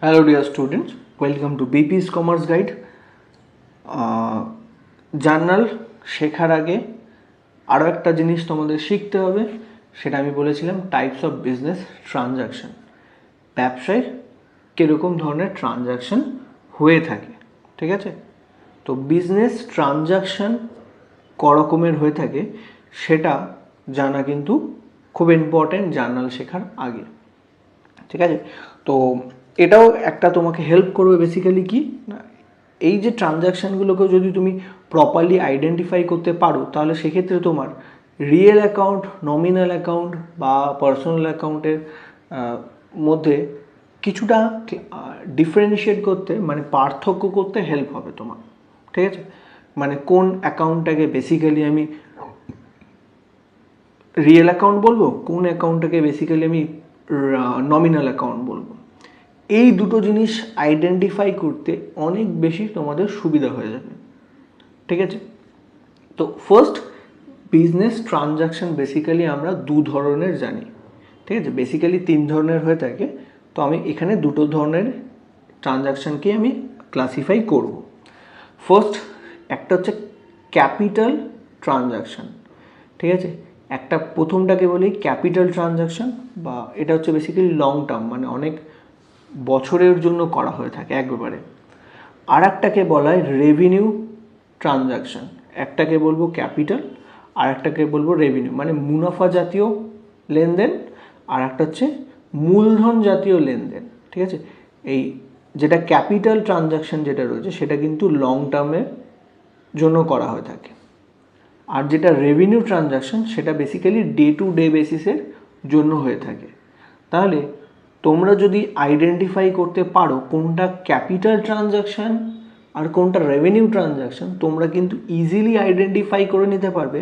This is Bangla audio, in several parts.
Hello dear students, welcome to BP's Commerce Guide. Journal শেখার আগে আরও একটা জিনিস তোমাদের শিখতে হবে, সেটা আমি বলেছিলাম টাইপস অফ বিজনেস ট্রানজাকশন। ব্যবসায় কীরকম ধরনের ট্রানজাকশন হয়ে থাকে, ঠিক আছে? তো বিজনেস ট্রানজাকশন করকমের হয়ে থাকে সেটা জানা কিন্তু খুব ইম্পর্ট্যান্ট জার্নাল শেখার আগে, ঠিক আছে? তো এটাও একটা তোমাকে হেল্প করবে বেসিক্যালি কি না, এই যে ট্রানজ্যাকশানগুলোকে যদি তুমি প্রপারলি আইডেন্টিফাই করতে পারো তাহলে সেক্ষেত্রে তোমার রিয়েল অ্যাকাউন্ট, নমিনাল অ্যাকাউন্ট বা পার্সোনাল অ্যাকাউন্টের মধ্যে কিছুটা ডিফারেন্সিয়েট করতে, মানে পার্থক্য করতে হেল্প হবে তোমার, ঠিক আছে? মানে কোন অ্যাকাউন্টটাকে বেসিক্যালি আমি রিয়েল অ্যাকাউন্ট বলবো, কোন অ্যাকাউন্টটাকে বেসিক্যালি আমি নমিনাল অ্যাকাউন্ট বলবো, এই দুটো জিনিস আইডেন্টিফাই করতে অনেক বেশি তোমাদের সুবিধা হয়ে যাবে, ঠিক আছে? তো ফার্স্ট, বিজনেস ট্রানজাকশন বেসিক্যালি আমরা দু ধরনের জানি, ঠিক আছে? বেসিক্যালি তিন ধরনের হয়ে থাকে, তো আমি এখানে দুটো ধরনের ট্রানজাকশানকে আমি ক্লাসিফাই করব। ফার্স্ট একটা হচ্ছে ক্যাপিটাল ট্রানজাকশান, ঠিক আছে? একটা প্রথমটাকে বলি ক্যাপিটাল ট্রানজাকশান, বা এটা হচ্ছে বেসিক্যালি লং টার্ম, মানে অনেক বছরের জন্য করা হয়ে থাকে একবারে। আর একটাকে বলা হয় রেভিনিউ ট্রানজাকশান, একটাকে বলবো ক্যাপিটাল আর একটাকে বলবো রেভিনিউ, মানে মুনাফা জাতীয় লেনদেন, আর একটা হচ্ছে মূলধন জাতীয় লেনদেন, ঠিক আছে? এই যেটা ক্যাপিটাল ট্রানজাকশান যেটা রয়েছে সেটা কিন্তু লং টার্মের জন্য করা হয়ে থাকে, আর যেটা রেভিনিউ ট্রানজাকশান সেটা বেসিক্যালি ডে টু ডে বেসিসের জন্য হয়ে থাকে। তাহলে তোমরা যদি আইডেন্টিফাই করতে পারো কোনটা ক্যাপিটাল ট্রানজাকশান আর কোনটা রেভিনিউ ট্রানজাকশান, তোমরা কিন্তু ইজিলি আইডেন্টিফাই করে নিতে পারবে।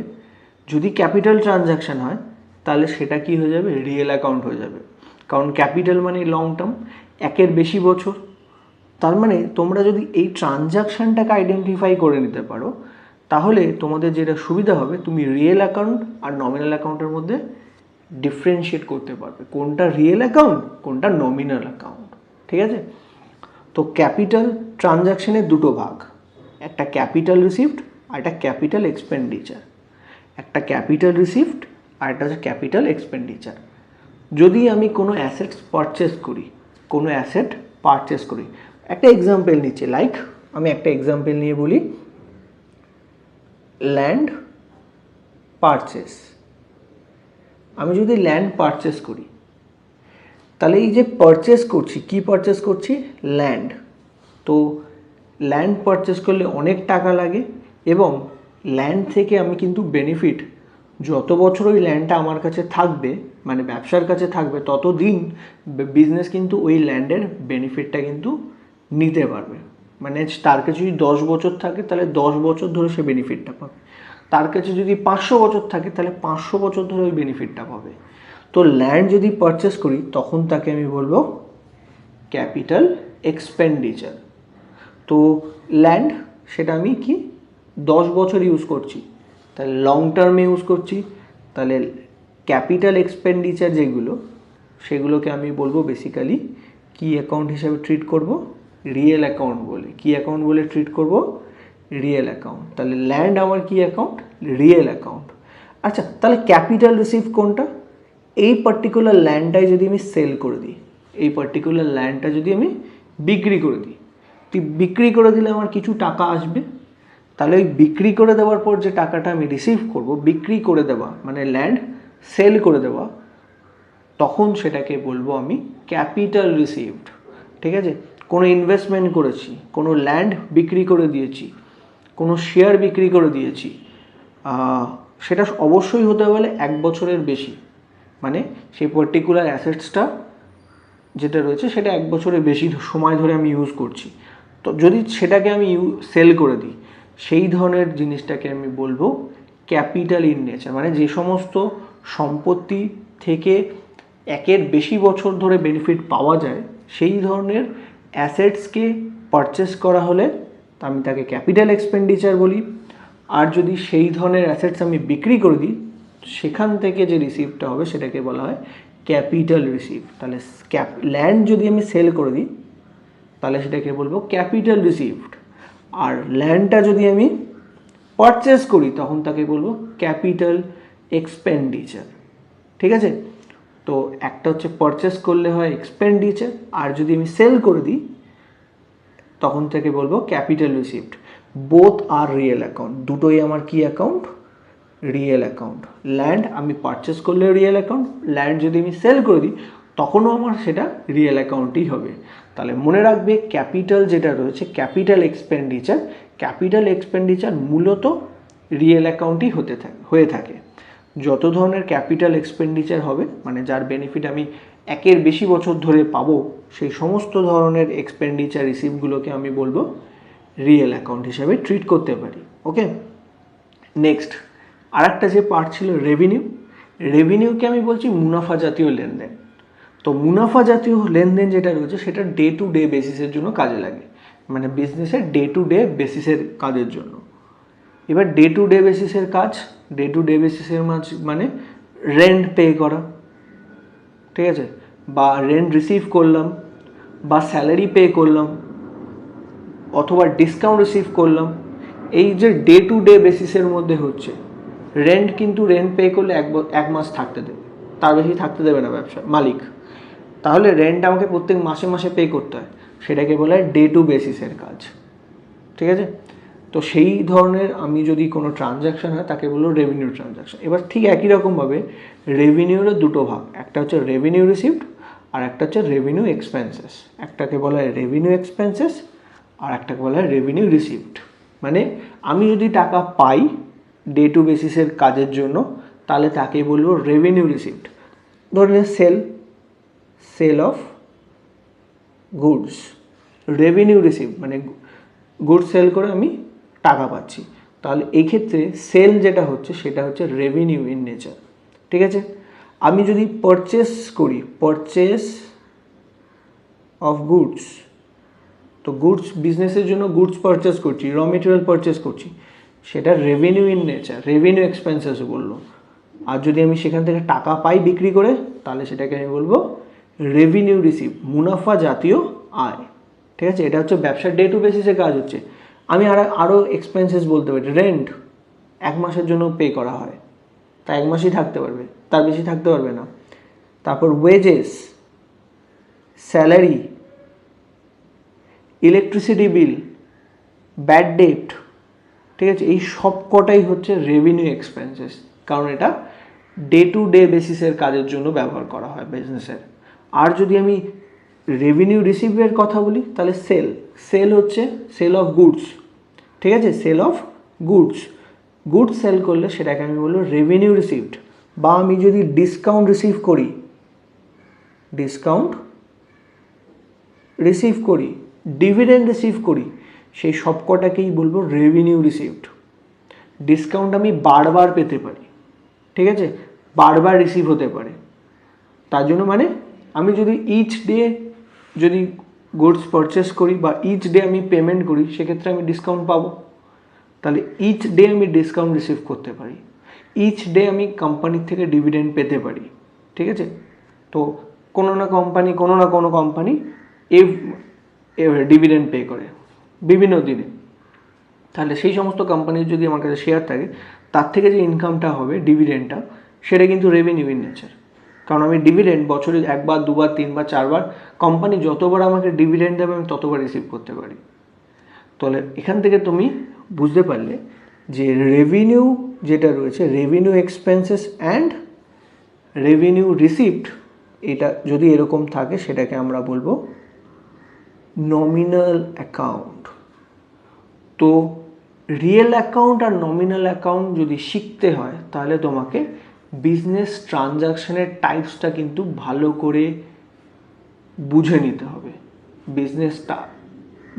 যদি ক্যাপিটাল ট্রানজাকশান হয় তাহলে সেটা কি হয়ে যাবে, রিয়েল অ্যাকাউন্ট হয়ে যাবে, কারণ ক্যাপিটাল মানে লং টার্ম, একের বেশি বছর। তার মানে তোমরা যদি এই ট্রানজাকশানটাকে আইডেন্টিফাই করে নিতে পারো তাহলে তোমাদের যেটা সুবিধা হবে, তুমি রিয়েল অ্যাকাউন্ট আর নমিনাল অ্যাকাউন্টের মধ্যে ডিফারেন্সিয়েট করতে পারবে কোনটা রিয়েল অ্যাকাউন্ট কোনটা নমিনাল অ্যাকাউন্ট, ঠিক আছে? তো ক্যাপিটাল ট্রানজাকশনের দুটো ভাগ, একটা ক্যাপিটাল রিসিভড আর একটা ক্যাপিটাল এক্সপেন্ডিচার। একটা ক্যাপিটাল রিসিভড আর একটা হচ্ছে ক্যাপিটাল এক্সপেন্ডিচার। যদি আমি কোনো অ্যাসেটস পারচেস করি, একটা এক্সাম্পল নিচ্ছে, লাইক আমি একটা এক্সাম্পল নিয়ে বলি, ল্যান্ড পারচেস। আমি যদি ল্যান্ড পারচেস করি তাহলে এই যে পারচেস করছি, কি পারচেস করছি? ল্যান্ড। তো ল্যান্ড পারচেস করলে অনেক টাকা লাগে, এবং ল্যান্ড থেকে আমি কিন্তু বেনিফিট, যত বছর ওই ল্যান্ডটা আমার কাছে থাকবে, মানে ব্যবসার কাছে থাকবে, ততদিন বিজনেস কিন্তু ওই ল্যান্ডের বেনিফিটটা কিন্তু নিতে পারবে। মানে তার কাছে যদি 10 বছর থাকে তাহলে 10 বছর ধরে সে বেনিফিটটা পাবে, তার কাছে যদি 500 বছর থাকে তাহলে 500 বছর ধরে ওই বেনিফিটটা পাবে। তো ল্যান্ড যদি পারচেস করি তখন তাকে আমি বলবো ক্যাপিটাল এক্সপেন্ডিচার। তো ল্যান্ড সেটা আমি কি 10 বছর ইউজ করছি, তাহলে লং টার্মে ইউজ করছি, তাহলে ক্যাপিটাল এক্সপেন্ডিচার যেগুলো সেগুলোকে আমি বলবো বেসিক্যালি কি অ্যাকাউন্ট হিসাবে ট্রিট করব, রিয়েল অ্যাকাউন্ট বলে। কি অ্যাকাউন্ট বলে ট্রিট করব? Real account. তাহলে ল্যান্ড আমার কি অ্যাকাউন্ট? Real account. আচ্ছা, তাহলে ক্যাপিটাল রিসিভ কোনটা? এই পার্টিকুলার ল্যান্ডটাই যদি আমি সেল করে দিই, এই পার্টিকুলার ল্যান্ডটা যদি আমি বিক্রি করে দিই, বিক্রি করে দিলে আমার কিছু টাকা আসবে, তাহলে ওই বিক্রি করে দেওয়ার পর যে টাকাটা আমি রিসিভ করব, বিক্রি করে দেওয়া মানে ল্যান্ড সেল করে দেওয়া, তখন সেটাকে বলবো আমি ক্যাপিটাল রিসিভড, ঠিক আছে? কোনো ইনভেস্টমেন্ট করেছি, কোনো ল্যান্ড বিক্রি করে দিয়েছি, কোনো শেয়ার বিক্রি করে দিয়েছি, সেটা অবশ্যই হতে বলে 1 বছরের বেশি, মানে সেই পার্টিকুলার অ্যাসেটসটা যেটা রয়েছে সেটা 1 বছরের বেশি সময় ধরে আমি ইউজ করছি। তো যদি সেটাকে আমি সেল করে দিই, সেই ধরনের জিনিসটাকে আমি বলবো ক্যাপিটাল ইন নেচার, মানে যে সমস্ত সম্পত্তি থেকে একের বেশি বছর ধরে বেনিফিট পাওয়া যায় সেই ধরনের অ্যাসেটসকে পারচেস করা হলে আমি তাকে ক্যাপিটাল এক্সপেন্ডিচার বলি। আর যদি সেই ধরনের অ্যাসেটস আমি বিক্রি করে দিই, সেখান থেকে যে রিসিভটা হবে সেটাকে বলা হয় ক্যাপিটাল রিসিভ। তাহলে ল্যান্ড যদি আমি সেল করে দিই তাহলে সেটাকে বলবো ক্যাপিটাল রিসিভড। আর ল্যান্ডটা যদি আমি পারচেস করি তখন তাকে বলবো ক্যাপিটাল এক্সপেন্ডিচার। ঠিক আছে, তো একটা হচ্ছে পারচেস করলে হয় এক্সপেন্ডিচার, আর যদি আমি সেল করে দিই তখন থেকে বলবো ক্যাপিটাল রিসিভড। বোথ আর রিয়েল অ্যাকাউন্ট, দুটোই আমার কি অ্যাকাউন্ট? Real account. ল্যান্ড আমি পারচেস করলে রিয়েল অ্যাকাউন্ট, ল্যান্ড যদি আমি সেল করে দিই তখনও আমার সেটা রিয়েল অ্যাকাউন্টই হবে। তাহলে মনে রাখবে ক্যাপিটাল যেটা রয়েছে ক্যাপিটাল এক্সপেন্ডিচার মূলত রিয়েল অ্যাকাউন্টই হয়ে থাকে। যত ধরনের ক্যাপিটাল এক্সপেন্ডিচার হবে, মানে যার বেনিফিট আমি একের বেশি বছর ধরে পাবো, সেই সমস্ত ধরনের এক্সপেন্ডিচার রিসিভগুলোকে আমি বলবো রিয়েল অ্যাকাউন্ট হিসাবে ট্রিট করতে পারি। ওকে, নেক্সট আরেকটা যে পার্ট ছিল রেভিনিউকে আমি বলছি মুনাফা জাতীয় লেনদেন। তো মুনাফা জাতীয় লেনদেন যেটা রয়েছে সেটা ডে টু ডে বেসিসের জন্য কাজে লাগে, মানে বিজনেসের ডে টু ডে বেসিসের কাজের জন্য। এবার ডে টু ডে বেসিসের কাজ, ডে টু ডে বেসিসের মানে রেন্ট পে করা, ঠিক আছে, বা রেন্ট রিসিভ করলাম, বা স্যালারি পে করলাম, অথবা ডিসকাউন্ট রিসিভ করলাম। এই যে ডে টু ডে বেসিসের মধ্যে হচ্ছে রেন্ট, কিন্তু রেন্ট পে করলে এক মাস থাকতে দেবে, তার বেশি থাকতে দেবে না ব্যবসা মালিক। তাহলে রেন্ট আমাকে প্রত্যেক মাসে মাসে পে করতে হয়, সেটাকে বলা হয় ডে টু বেসিসের কাজ। ঠিক আছে, তো সেই ধরনের আমি যদি কোনো ট্রানজ্যাকশান হয় তাকে বলবো রেভিনিউ ট্রানজ্যাকশান। এবার ঠিক একই রকমভাবে রেভিনিউরও দুটো ভাগ, একটা হচ্ছে রেভিনিউ রিসিভড আর একটা হচ্ছে রেভিনিউ এক্সপেন্সেস। একটাকে বলা হয় রেভিনিউ এক্সপেন্সেস আর একটাকে বলা হয় রেভিনিউ রিসিভড। মানে আমি যদি টাকা পাই ডে টু বেসিসের কাজের জন্য তাহলে তাকে বলবো রেভিনিউ রিসিভড। ধরুন sale of goods, revenue receive মানে গুডস সেল করে আমি টাকা পাচ্ছি। তাহলে এই ক্ষেত্রে সেল যেটা হচ্ছে সেটা হচ্ছে রেভিনিউ ইন নেচার। ঠিক আছে, আমি যদি পারচেস করি, পারচেস অফ গুডস, তো গুডস বিজনেসের জন্য গুডস পারচেস করছি, র মেটেরিয়াল পারচেস করছি, সেটা revenue in nature, revenue expenses বললো। আর যদি আমি সেখান থেকে টাকা পাই বিক্রি করে তাহলে সেটাকে আমি বলবো রেভিনিউ রিসিভ, মুনাফা জাতীয় আয়। ঠিক আছে, এটা হচ্ছে ব্যবসার ডে টু বেসিসে কাজ হচ্ছে। আমি আরও এক্সপেন্সেস বলতে পারি, রেন্ট এক মাসের জন্য পে করা হয়, তা এক মাসই থাকতে পারবে, তার বেশি থাকতে পারবে না। তারপর wages, salary, electricity bill, bad debt. ঠিক আছে, এই সব কটাই হচ্ছে রেভিনিউ এক্সপেন্সেস, কারণ এটা ডে টু ডে বেসিসের কাজের জন্য ব্যবহার করা হয় বিজনেসের। আর যদি আমি রেভিনিউ রিসিভের কথা বলি তাহলে সেল হচ্ছে সেল অফ গুডস। ঠিক আছে, সেল অফ গুডস সেল করলে সেটাকে আমি বলবো রেভিনিউ রিসিভড। বা আমি যদি ডিসকাউন্ট রিসিভ করি, ডিভিডেন্ড রিসিভ করি, সেই সব কটাকেই বলবো রেভিনিউ রিসিভড। ডিসকাউন্ট আমি বারবার পেতে পারি, ঠিক আছে, বারবার রিসিভ হতে পারে। তার জন্য মানে আমি যদি ইচ ডে যদি গুডস পারচেস করি বা ইচ ডে আমি পেমেন্ট করি সেক্ষেত্রে আমি ডিসকাউন্ট পাবো। তাহলে ইচ ডে আমি ডিসকাউন্ট রিসিভ করতে পারি, ইচ ডে আমি কোম্পানির থেকে ডিভিডেন্ড পেতে পারি। ঠিক আছে, তো কোনো না কোনো কোম্পানি ডিভিডেন্ড পে করে বিভিন্ন দিনে। তাহলে সেই সমস্ত কোম্পানির যদি আমার কাছে শেয়ার থাকে তার থেকে যে ইনকামটা হবে ডিভিডেন্ডটা, সেটা কিন্তু রেভিনিউ ইন নেচার। কারণ আমি ডিভিডেন্ড বছরে একবার, দুবার, তিনবার, চারবার, কোম্পানি যতবার আমাকে ডিভিডেন্ড দেবে আমি ততবার রিসিভ করতে পারি। তাহলে এখান থেকে তুমি বুঝতে পারলে যে রেভিনিউ যেটা রয়েছে, revenue expenses and revenue received, এটা যদি এরকম থাকে সেটাকে আমরা বলবো নমিনাল অ্যাকাউন্ট। তো রিয়েল অ্যাকাউন্ট আর নমিনাল অ্যাকাউন্ট যদি শিখতে হয় তাহলে তোমাকে বিজনেস ট্রানজাকশনের টাইপসটা কিন্তু ভালো করে বুঝে নিতে হবে। বিজনেসটা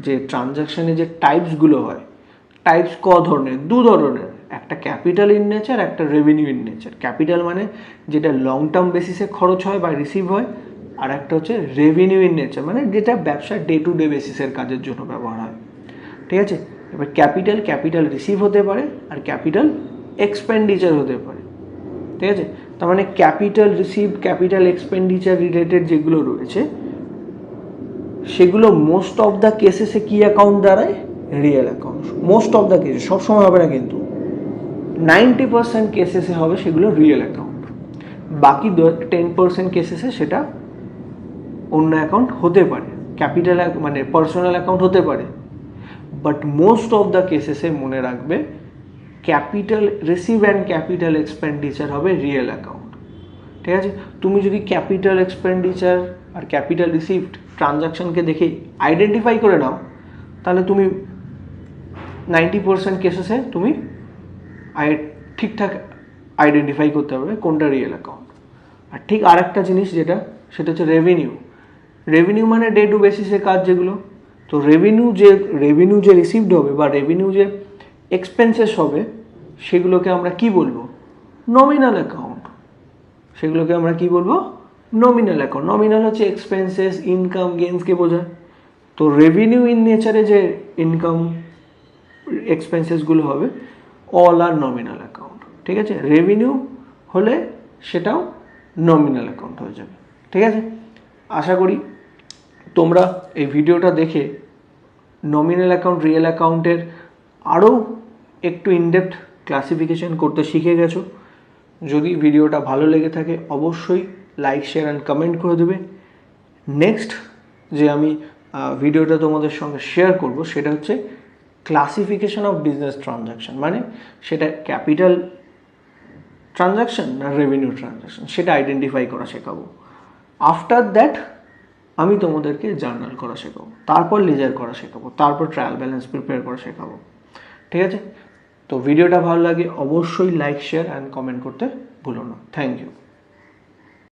যে ট্রানজাকশানে যে টাইপসগুলো হয়, টাইপস ধরনের, দু ধরনের, একটা ক্যাপিটাল ইন নেচার, একটা রেভিনিউ ইন নেচার। ক্যাপিটাল মানে যেটা লং টার্ম বেসিসে খরচ হয় বা রিসিভ হয়, আর একটা হচ্ছে রেভিনিউ ইন নেচার মানে যেটা ব্যবসার ডে টু ডে বেসিসের কাজের জন্য ব্যবহার হয়। ঠিক আছে, এবার ক্যাপিটাল রিসিভ হতে পারে আর ক্যাপিটাল এক্সপেন্ডিচার হতে পারে। ঠিক আছে, তার মানে capital receive, capital expenditure related যেগুলো রয়েছে সেগুলো মোস্ট অফ দ্য কেসেসে কি অ্যাকাউন্ট দাঁড়ায়? Real account. Most of the cases, সবসময় হবে না কিন্তু, 90% কেসেসে হবে সেগুলো রিয়েল অ্যাকাউন্ট। বাকি 10% কেসেসে সেটা অন্য অ্যাকাউন্ট হতে পারে, ক্যাপিটাল মানে পার্সোনাল অ্যাকাউন্ট হতে পারে। বাট মোস্ট অফ দ্য কেসেসে মনে রাখবে capital receive and capital expenditure হবে রিয়েল অ্যাকাউন্ট। ঠিক আছে? তুমি যদি ক্যাপিটাল এক্সপেন্ডিচার আর ক্যাপিটাল রিসিভড ট্রানজাকশনকে দেখে আইডেন্টিফাই করে নাও, তাহলে তুমি 90% কেসেসে তুমি ঠিকঠাক আইডেন্টিফাই করতে পারবে কোনটা রিয়েল অ্যাকাউন্ট। আর ঠিক আর একটা জিনিস সেটা হচ্ছে রেভিনিউ। রেভিনিউ মানে ডে টু বেসিসে কাজ যেগুলো, তো রেভিনিউ যে রিসিভড হবে বা রেভিনিউ যে এক্সপেন্সেস হবে সেগুলোকে আমরা কি বলবো? Nominal account. সেগুলোকে আমরা কি বলবো? Nominal account. নমিনাল হচ্ছে এক্সপেন্সেস, ইনকাম, গেইনসকে বোঝায়। তো রেভিনিউ ইন নেচারে যে ইনকাম এক্সপেন্সেসগুলো হবে অল আর নমিনাল অ্যাকাউন্ট। ঠিক আছে? রেভিনিউ হলে সেটাও নমিনাল অ্যাকাউন্ট হয়ে যাবে। ঠিক আছে? আশা করি তোমরা এই ভিডিওটা দেখে নমিনাল অ্যাকাউন্ট, রিয়েল অ্যাকাউন্টের আরও একটু ইনডেপথ ক্লাসিফিকেশন করতে শিখে গেছো। যদি ভিডিওটা ভালো লেগে থাকে অবশ্যই লাইক, শেয়ার অ্যান্ড কমেন্ট করে দেবে। নেক্সট যে আমি ভিডিওটা তোমাদের সঙ্গে শেয়ার করব সেটা হচ্ছে ক্লাসিফিকেশন অফ বিজনেস ট্রানজাকশন, মানে সেটা ক্যাপিটাল ট্রানজাকশন না রেভিনিউ ট্রানজাকশন সেটা আইডেন্টিফাই করা শেখাবো। আফটার দ্যাট আমি তোমাদেরকে জার্নাল করা শেখাবো, তারপর লেজার করা শেখাবো, তারপর ট্রায়াল ব্যালেন্স প্রিপেয়ার করা শেখাবো। ঠিক আছে? তো ভিডিওটা ভালো লাগে অবশ্যই লাইক, শেয়ার অ্যান্ড কমেন্ট করতে ভুলো না। Thank you.